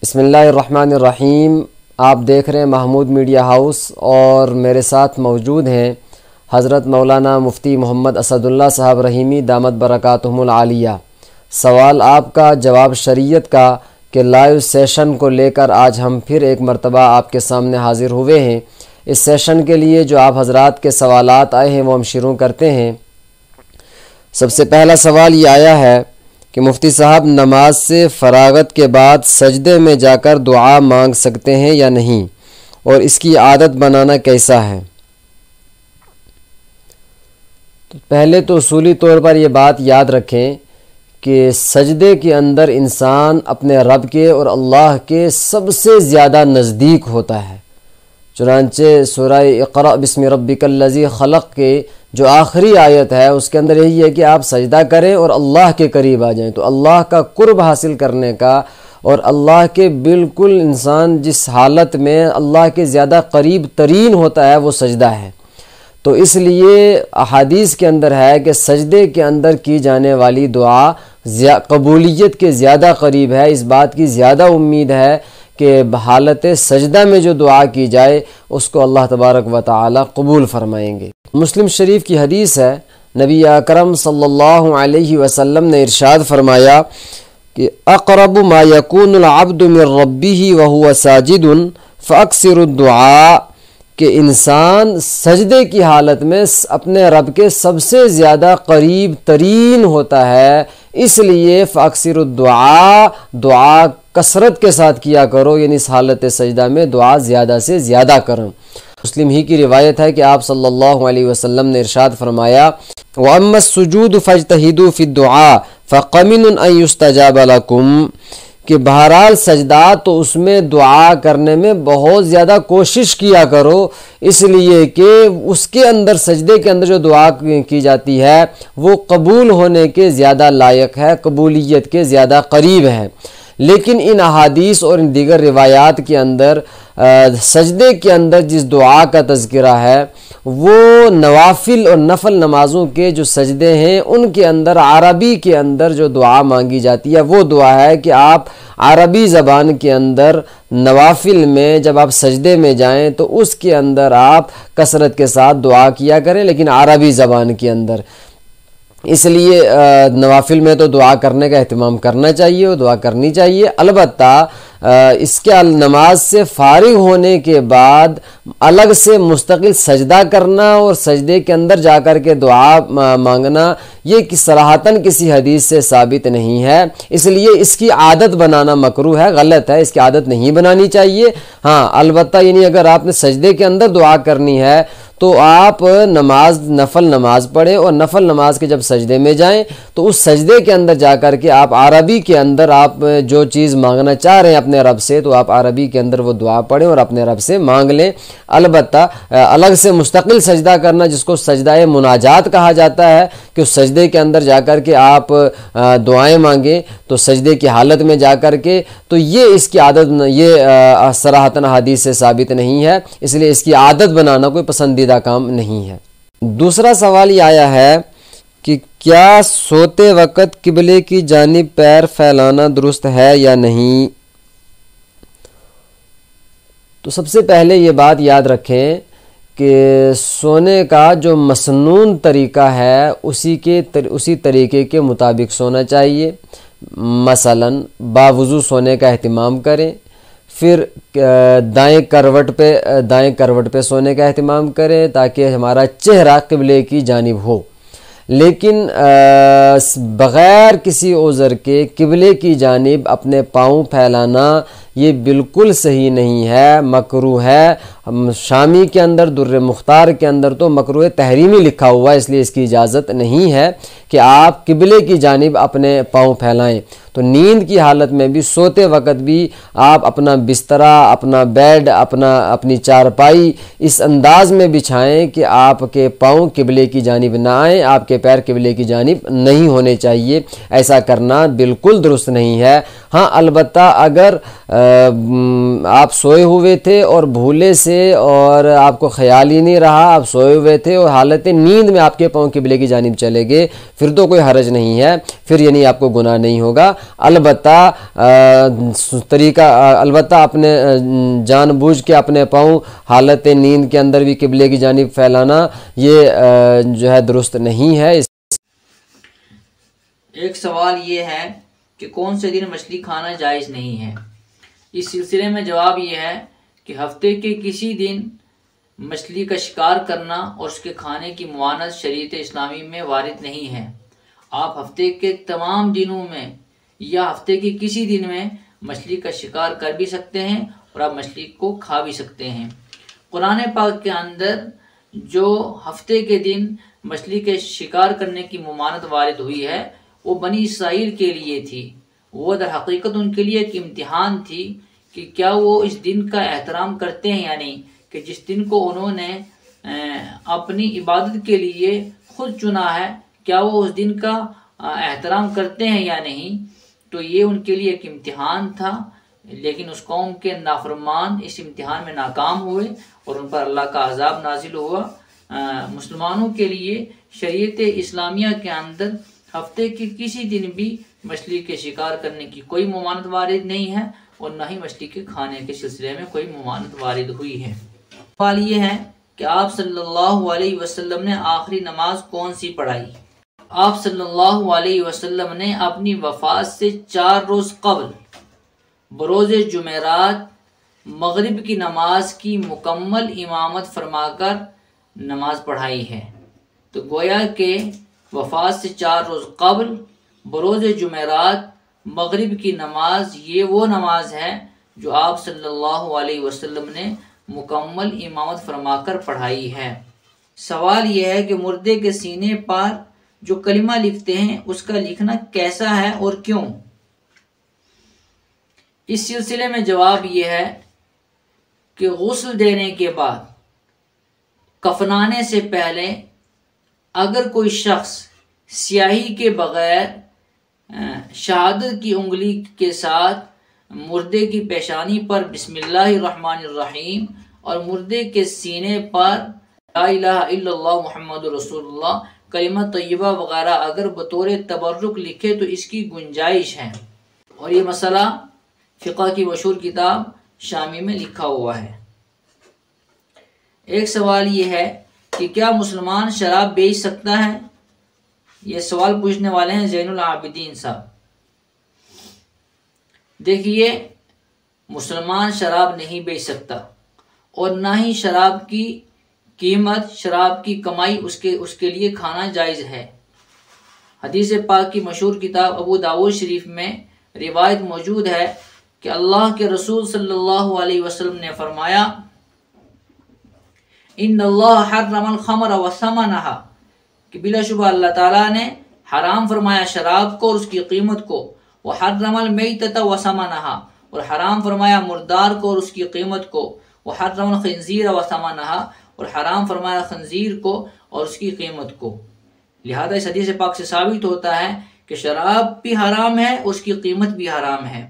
بسم اللہ الرحمن الرحیم۔ آپ دیکھ رہے ہیں محمود میڈیا ہاؤس اور میرے ساتھ موجود ہیں حضرت مولانا مفتی محمد اسد اللہ صاحب رحیمی دامت برکاتہم العالیہ۔ سوال آپ کا، جواب شریعت کا کہ لائیو سیشن کو لے کر آج ہم پھر ایک مرتبہ آپ کے سامنے حاضر ہوئے ہیں۔ اس سیشن کے لیے جو آپ حضرات کے سوالات آئے ہیں وہ ہم شروع کرتے ہیں۔ سب سے پہلا سوال یہ آیا ہے کہ مفتی صاحب نماز سے فراغت کے بعد سجدے میں جا کر دعا مانگ سکتے ہیں یا نہیں، اور اس کی عادت بنانا کیسا ہے؟ تو پہلے تو اصولی طور پر یہ بات یاد رکھیں کہ سجدے کے اندر انسان اپنے رب کے اور اللہ کے سب سے زیادہ نزدیک ہوتا ہے۔ چنانچہ سورہ اقرأ بسم ربک الذی خلق کے جو آخری آیت ہے اس کے اندر یہی ہے کہ آپ سجدہ کریں اور اللہ کے قریب آ جائیں۔ تو اللہ کا قرب حاصل کرنے کا اور اللہ کے بالکل انسان جس حالت میں اللہ کے زیادہ قریب ترین ہوتا ہے وہ سجدہ ہے۔ تو اس لیے احادیث کے اندر ہے کہ سجدے کے اندر کی جانے والی دعا قبولیت کے زیادہ قریب ہے۔ اس بات کی زیادہ امید ہے کہ بحالت سجدہ میں جو دعا کی جائے اس کو اللہ تبارک و تعالی قبول فرمائیں گے۔ مسلم شریف کی حدیث ہے، نبی اکرم صلی اللہ علیہ وسلم نے ارشاد فرمایا کہ اقرب ما یکون العبد من ربہ وہو ساجد فاکثر الدعاء، کہ انسان سجدے کی حالت میں اپنے رب کے سب سے زیادہ قریب ترین ہوتا ہے، اس لیے فاکثر الدعاء، دعا کثرت کے ساتھ کیا کرو، یعنی اس حالت سجدہ میں دعا زیادہ سے زیادہ کرو۔ مسلم ہی کی روایت ہے کہ آپ صلی اللہ علیہ وسلم نے ارشاد فرمایا وَأَمَّا السُّجُودُ فَاجْتَهِدُوا فِي الدُّعَاءِ فَقَمِنٌ أَن يُسْتَجَابَ لَكُمْ، کہ بہرحال سجدہ تو اس میں دعا کرنے میں بہت زیادہ کوشش کیا کرو، اس لیے کہ اس کے اندر سجدے کے اندر جو دعا کی جاتی ہے وہ قبول ہونے کے زیادہ لائق ہے، قبولیت کے زیادہ قریب ہے۔ لیکن ان احادیث اور ان دیگر روایات کے اندر سجدے کے اندر جس دعا کا تذکرہ ہے وہ نوافل اور نفل نمازوں کے جو سجدے ہیں ان کے اندر عربی کے اندر جو دعا مانگی جاتی ہے وہ دعا ہے کہ آپ عربی زبان کے اندر نوافل میں جب آپ سجدے میں جائیں تو اس کے اندر آپ کثرت کے ساتھ دعا کیا کریں، لیکن عربی زبان کے اندر۔ اس لیے نوافل میں تو دعا کرنے کا اہتمام کرنا چاہیے اور دعا کرنی چاہیے، البتہ اس کے نماز سے فارغ ہونے کے بعد الگ سے مستقل سجدہ کرنا اور سجدے کے اندر جا کر کے دعا مانگنا یہ صراحتاً کسی حدیث سے ثابت نہیں ہے، اس لیے اس کی عادت بنانا مکروہ ہے، غلط ہے، اس کی عادت نہیں بنانی چاہیے۔ ہاں البتہ یعنی اگر آپ نے سجدے کے اندر دعا کرنی ہے تو آپ نفل نماز پڑھیں اور نفل نماز کے جب سجدے میں جائیں تو اس سجدے کے اندر جا کر کے آپ عربی کے اندر آپ جو چیز مانگنا چاہ رہے ہیں اپنے رب سے تو آپ عربی کے اندر وہ دعا پڑھیں اور اپنے رب سے مانگ لیں۔ البتہ الگ سے مستقل سجدہ کرنا جس کو سجدہ مناجات کہا جاتا ہے کہ اس سجدے کے اندر جا کر کے آپ دعائیں مانگیں تو سجدے کی حالت میں جا کر کے، تو یہ اس کی عادت یہ صراحتاً حدیث سے ثابت نہیں ہے، اس لیے اس کی عادت بنانا کوئی پسندیدہ کام نہیں ہے۔ دوسرا سوال یہ آیا ہے کہ کیا سوتے وقت قبلے کی جانب پیر پھیلانا درست ہے یا نہیں؟ تو سب سے پہلے یہ بات یاد رکھیں کہ سونے کا جو مسنون طریقہ ہے اسی طریقے کے مطابق سونا چاہیے۔ مثلاً باوضو سونے کا اہتمام کریں، پھر دائیں کروٹ پہ سونے کا اہتمام کریں تاکہ ہمارا چہرہ قبلے کی جانب ہو، لیکن بغیر کسی عذر کے قبلے کی جانب اپنے پاؤں پھیلانا یہ بالکل صحیح نہیں ہے، مکروہ ہے۔ شامی کے اندر در مختار کے اندر تو مکروہ تحریمی لکھا ہوا ہے، اس لیے اس کی اجازت نہیں ہے کہ آپ قبلے کی جانب اپنے پاؤں پھیلائیں۔ تو نیند کی حالت میں بھی سوتے وقت بھی آپ اپنا بسترا، اپنا بیڈ، اپنی چارپائی اس انداز میں بچھائیں کہ آپ کے پاؤں قبلے کی جانب نہ آئیں، آپ کے پیر قبلے کی جانب نہیں ہونے چاہیے، ایسا کرنا بالکل درست نہیں ہے۔ ہاں البتہ اگر آپ سوئے ہوئے تھے اور بھولے سے اور آپ کو خیال ہی نہیں رہا، آپ سوئے ہوئے تھے اور حالت نیند میں آپ کے پاؤں قبلے کی جانب چلے گئے، پھر تو کوئی حرج نہیں ہے، پھر یعنی آپ کو گناہ نہیں ہوگا۔ البتہ اپنے جان بوجھ کے اپنے پاؤں حالت نیند کے اندر بھی قبلے کی جانب پھیلانا یہ جو ہے درست نہیں ہے۔ ایک سوال یہ ہے کہ کون سے دن مچھلی کھانا جائز نہیں ہے؟ اس سلسلے میں جواب یہ ہے کہ ہفتے کے کسی دن مچھلی کا شکار کرنا اور اس کے کھانے کی ممانعت شریعت اسلامی میں وارد نہیں ہے۔ آپ ہفتے کے تمام دنوں میں یا ہفتے کے کسی دن میں مچھلی کا شکار کر بھی سکتے ہیں اور آپ مچھلی کو کھا بھی سکتے ہیں۔ قرآن پاک کے اندر جو ہفتے کے دن مچھلی کے شکار کرنے کی ممانعت وارد ہوئی ہے وہ بنی اسرائیل کے لیے تھی۔ وہ در حقیقت ان کے لیے ایک امتحان تھی کہ کیا وہ اس دن کا احترام کرتے ہیں یا نہیں، کہ جس دن کو انہوں نے اپنی عبادت کے لیے خود چنا ہے، کیا وہ اس دن کا احترام کرتے ہیں یا نہیں۔ تو یہ ان کے لیے ایک امتحان تھا، لیکن اس قوم کے نافرمان اس امتحان میں ناکام ہوئے اور ان پر اللہ کا عذاب نازل ہوا۔ مسلمانوں کے لیے شریعت اسلامیہ کے اندر ہفتے کے کسی دن بھی مچھلی کے شکار کرنے کی کوئی ممانعت وارد نہیں ہے اور نہ ہی مچھلی کے کھانے کے سلسلے میں کوئی ممانعت وارد ہوئی ہے۔ سوال یہ ہے کہ آپ صلی اللہ علیہ وسلم نے آخری نماز کون سی پڑھائی؟ آپ صلی اللہ علیہ وسلم نے اپنی وفات سے 4 روز قبل بروز جمعرات مغرب کی نماز کی مکمل امامت فرما کر نماز پڑھائی ہے۔ تو گویا کہ وفات سے 4 روز قبل بروز جمعرات مغرب کی نماز یہ وہ نماز ہے جو آپ صلی اللہ علیہ وسلم نے مکمل امامت فرما کر پڑھائی ہے۔ سوال یہ ہے کہ مردے کے سینے پر جو کلمہ لکھتے ہیں اس کا لکھنا کیسا ہے اور کیوں؟ اس سلسلے میں جواب یہ ہے کہ غسل دینے کے بعد کفنانے سے پہلے اگر کوئی شخص سیاہی کے بغیر شہادت کی انگلی کے ساتھ مردے کی پیشانی پر بسم اللہ الرحمن الرحیم اور مردے کے سینے پر لا الہ الا اللہ محمد رسول اللہ کلمہ طیبہ وغیرہ اگر بطور تبرک لکھے تو اس کی گنجائش ہے، اور یہ مسئلہ فقہ کی مشہور کتاب شامی میں لکھا ہوا ہے۔ ایک سوال یہ ہے کہ کیا مسلمان شراب بیچ سکتا ہے؟ یہ سوال پوچھنے والے ہیں زین العابدین صاحب۔ دیکھیے، مسلمان شراب نہیں بیچ سکتا اور نہ ہی شراب کی قیمت، شراب کی کمائی اس کے لیے کھانا جائز ہے۔ حدیث پاک کی مشہور کتاب ابو داؤد شریف میں روایت موجود ہے کہ اللہ کے رسول صلی اللہ علیہ وسلم نے فرمایا ان اللہ حرم الخمر وثمنہا، کہ بلا شبہ اللہ تعالیٰ نے حرام فرمایا شراب کو اور اس کی قیمت کو، وحرم المیتۃ وثمنہا، اور حرام فرمایا مردار کو اور اس کی قیمت کو، وحرم الخنزیر وثمنہا، اور حرام فرمایا خنزیر کو اور اس کی قیمت کو۔ لہذا اس حدیث پاک سے ثابت ہوتا ہے کہ شراب بھی حرام ہے اور اس کی قیمت بھی حرام ہے۔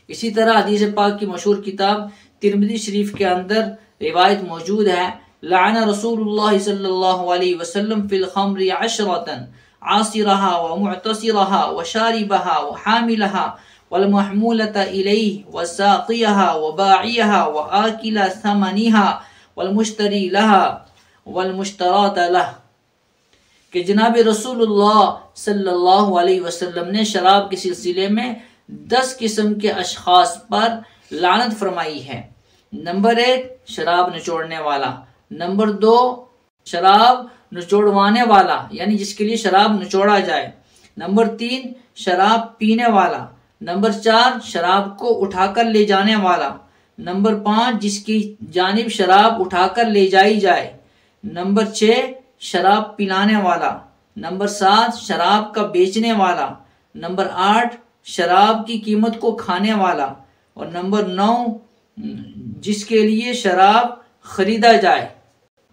اسی طرح حدیث پاک کی مشہور کتاب ترمذی شریف کے اندر روایت موجود ہے لعن رسول اللہ صلی اللہ علیہ وسلم فی الخمر 10 عاصرها ومعتصرها وشاربها وحاملها والمحمولة إليه وساقيها وباعيها وآكل ثمنها والمشتري لها والمشترات له، کہ جناب رسول اللہ صلی اللہ علیہ وسلم نے شراب کے سلسلے میں 10 قسم کے اشخاص پر لعنت فرمائی ہے۔ نمبر 1 شراب نچوڑنے والا، نمبر 2 شراب نچوڑوانے والا یعنی جس کے لیے شراب نچوڑا جائے، نمبر 3 شراب پینے والا، نمبر 4 شراب کو اٹھا کر لے جانے والا، نمبر 5 جس کی جانب شراب اٹھا کر لے جائی جائے، نمبر 6 شراب پلانے والا، نمبر 7 شراب کا بیچنے والا، نمبر 8 شراب کی قیمت کو کھانے والا، اور نمبر 9 جس کے لیے شراب خریدا جائے،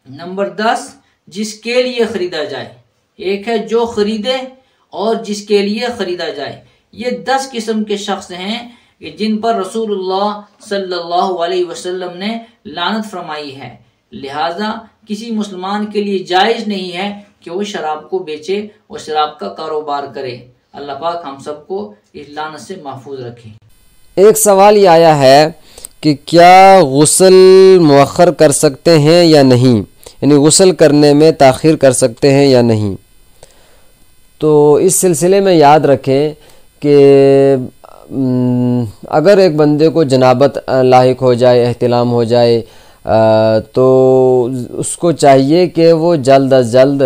نمبر 10 جس کے لیے خریدا جائے۔ ایک ہے جو خریدے اور جس کے لیے خریدا جائے۔ یہ 10 قسم کے شخص ہیں کہ جن پر رسول اللہ صلی اللہ علیہ وسلم نے لعنت فرمائی ہے، لہٰذا کسی مسلمان کے لیے جائز نہیں ہے کہ وہ شراب کو بیچے اور شراب کا کاروبار کرے۔ اللہ پاک ہم سب کو اس لعنت سے محفوظ رکھے۔ ایک سوال یہ آیا ہے کہ کیا غسل مؤخر کر سکتے ہیں یا نہیں، یعنی غسل کرنے میں تاخیر کر سکتے ہیں یا نہیں؟ تو اس سلسلے میں یاد رکھیں کہ اگر ایک بندے کو جنابت لاحق ہو جائے، احتلام ہو جائے، تو اس کو چاہیے کہ وہ جلد از جلد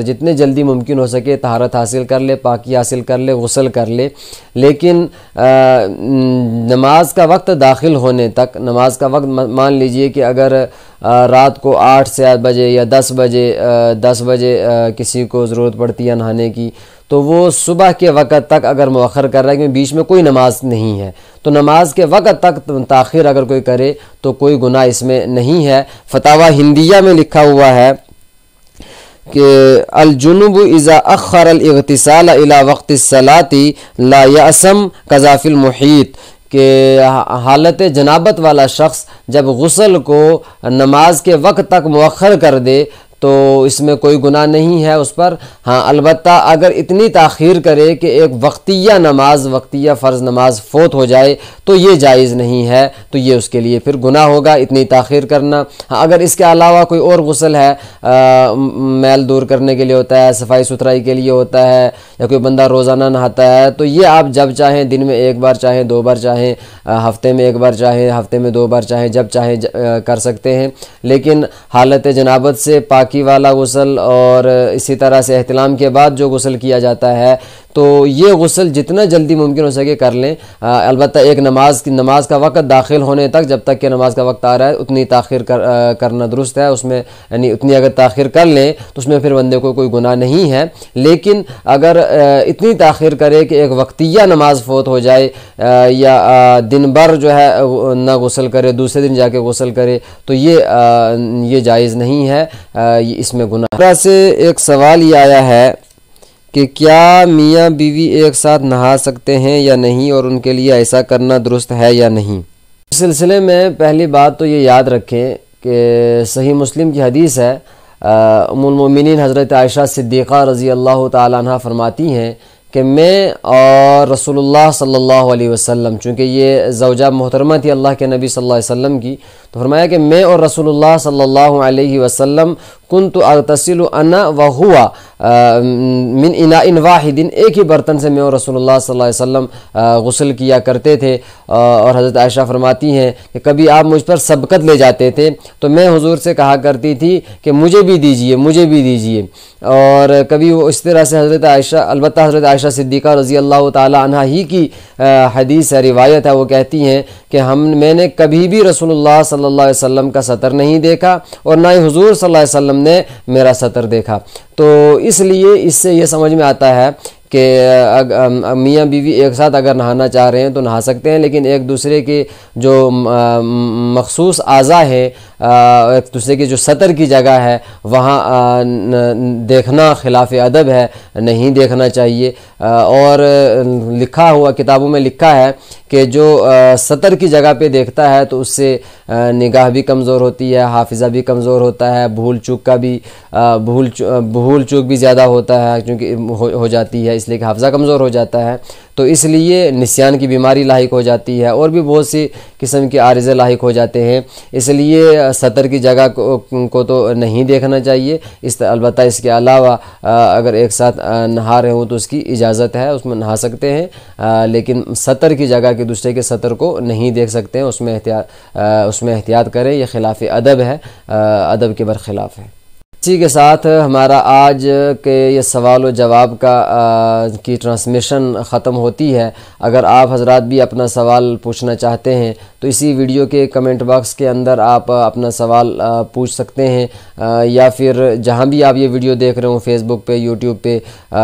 جتنے جلدی ممکن ہو سکے طہارت حاصل کر لے، پاکی حاصل کر لے، غسل کر لے، لیکن نماز کا وقت داخل ہونے تک، نماز کا وقت مان لیجئے کہ اگر رات کو 8 سے 8 بجے یا 10 بجے کسی کو ضرورت پڑتی ہے نہانے کی، تو وہ صبح کے وقت تک اگر مؤخر کر رہا ہے، کیونکہ بیچ میں کوئی نماز نہیں ہے، تو نماز کے وقت تک تاخیر اگر کوئی کرے تو کوئی گناہ اس میں نہیں ہے۔ فتاوی ہندیہ میں لکھا ہوا ہے کہ الجنوب اذا اخر الاغتسال الى وقت الصلاة لا یأثم کذا فی المحیط، کہ حالت جنابت والا شخص جب غسل کو نماز کے وقت تک مؤخر کر دے تو اس میں کوئی گناہ نہیں ہے اس پر۔ ہاں البتہ اگر اتنی تاخیر کرے کہ ایک وقتیہ فرض نماز فوت ہو جائے تو یہ جائز نہیں ہے، تو یہ اس کے لیے پھر گناہ ہوگا اتنی تاخیر کرنا۔ ہاں اگر اس کے علاوہ کوئی اور غسل ہے، میل دور کرنے کے لیے ہوتا ہے، صفائی ستھرائی کے لیے ہوتا ہے، یا کوئی بندہ روزانہ نہاتا ہے، تو یہ آپ جب چاہیں، دن میں 1 بار چاہیں، 2 بار چاہیں، ہفتے میں 1 بار چاہیں، ہفتے میں 2 بار چاہیں، جب چاہیں کر سکتے ہیں۔ لیکن حالت جنابت سے پاکی والا غسل اور اسی طرح سے احتلام کے بعد جو غسل کیا جاتا ہے، تو یہ غسل جتنا جلدی ممکن ہو سکے کر لیں۔ البتہ ایک نماز کا وقت داخل ہونے تک، جب تک کہ نماز کا وقت آ رہا ہے، اتنی تاخیر کرنا درست ہے، اس میں یعنی اتنی اگر تاخیر کر لیں تو اس میں پھر بندے کو کوئی گناہ نہیں ہے۔ لیکن اگر اتنی تاخیر کرے کہ ایک وقتیہ نماز فوت ہو جائے، یا دن بھر جو ہے نہ غسل کرے، دوسرے دن جا کے غسل کرے، تو یہ جائز نہیں ہے، اس میں گناہ۔ اس طرح سے ایک سوال یہ آیا ہے کہ کیا میاں بیوی ایک ساتھ نہا سکتے ہیں یا نہیں، اور ان کے لیے ایسا کرنا درست ہے یا نہیں؟ اس سلسلے میں پہلی بات تو یہ یاد رکھیں کہ صحیح مسلم کی حدیث ہے، ام المؤمنین حضرت عائشہ صدیقہ رضی اللہ تعالی عنہ فرماتی ہیں کہ میں اور رسول اللہ صلی اللہ علیہ وسلم، چونکہ یہ زوجہ محترمہ تھی اللہ کے نبی صلی اللہ علیہ وسلم کی، تو فرمایا کہ میں اور رسول اللہ صلی اللہ علیہ وسلم کنت اغتسل انا وہو من اناء واحد، ایک ہی برتن سے میں اور رسول اللہ صلی اللہ علیہ وسلم غسل کیا کرتے تھے۔ اور حضرت عائشہ فرماتی ہیں کہ کبھی آپ مجھ پر سبقت لے جاتے تھے تو میں حضور سے کہا کرتی تھی کہ مجھے بھی دیجئے، اور کبھی وہ اس طرح سے حضرت عائشہ، البتہ حضرت عائشہ صدیقہ رضی اللہ تعالی عنہ ہی کی حدیث ہے، روایت ہے، وہ کہتی ہیں کہ میں نے کبھی بھی رسول اللہ صلی اللہ علیہ وسلم کا سطر نہیں دیکھا، اور نہ ہی حضور صلی اللہ علیہ وسلم نے میرا سطر دیکھا۔ تو اس لیے اس سے یہ سمجھ میں آتا ہے کہ میاں بیوی ایک ساتھ اگر نہانا چاہ رہے ہیں تو نہا سکتے ہیں، لیکن ایک دوسرے کے جو مخصوص اعضاء ہیں، ایک دوسرے کی جو سطر کی جگہ ہے، وہاں دیکھنا خلاف ادب ہے، نہیں دیکھنا چاہیے۔ اور لکھا ہوا، کتابوں میں لکھا ہے کہ جو سطر کی جگہ پہ دیکھتا ہے تو اس سے نگاہ بھی کمزور ہوتی ہے، حافظہ بھی کمزور ہوتا ہے، بھول چوک بھی زیادہ ہوتا ہے، کیونکہ ہو جاتی ہے، اس لیے کہ حافظہ کمزور ہو جاتا ہے، تو اس لیے نسیان کی بیماری لاحق ہو جاتی ہے، اور بھی بہت سی قسم کے عارضے لاحق ہو جاتے ہیں۔ اس لیے سطر کی جگہ کو تو نہیں دیکھنا چاہیے۔ البتہ اس کے علاوہ اگر ایک ساتھ نہا رہے ہوں تو اس کی اجازت ہے، اس میں نہا سکتے ہیں، لیکن سطر کی جگہ کے دوسرے کے سطر کو نہیں دیکھ سکتے ہیں، اس میں احتیاط کریں، یہ خلاف ادب ہے، ادب کے برخلاف ہے۔ اسی کے ساتھ ہمارا آج کے یہ سوال و جواب کی ٹرانسمیشن ختم ہوتی ہے۔ اگر آپ حضرات بھی اپنا سوال پوچھنا چاہتے ہیں تو اسی ویڈیو کے کمنٹ باکس کے اندر آپ اپنا سوال پوچھ سکتے ہیں، یا پھر جہاں بھی آپ یہ ویڈیو دیکھ رہے ہوں، فیس بک پہ، یوٹیوب پہ،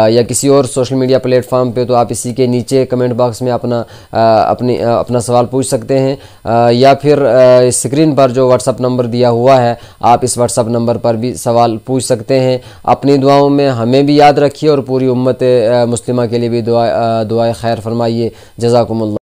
یا کسی اور سوشل میڈیا پلیٹ فارم پہ، تو آپ اسی کے نیچے کمنٹ باکس میں اپنا سوال پوچھ سکتے ہیں، یا پھر اسکرین پر جو واٹس اپ نمبر دیا ہوا ہے، آپ اس واٹس اپ نمبر پر بھی سوال پوچھ سکتے ہیں۔ اپنی دعاؤں میں ہمیں بھی یاد رکھیے اور پوری امت مسلمہ کے لیے بھی دعائے خیر فرمائیے۔ جزاکم اللہ۔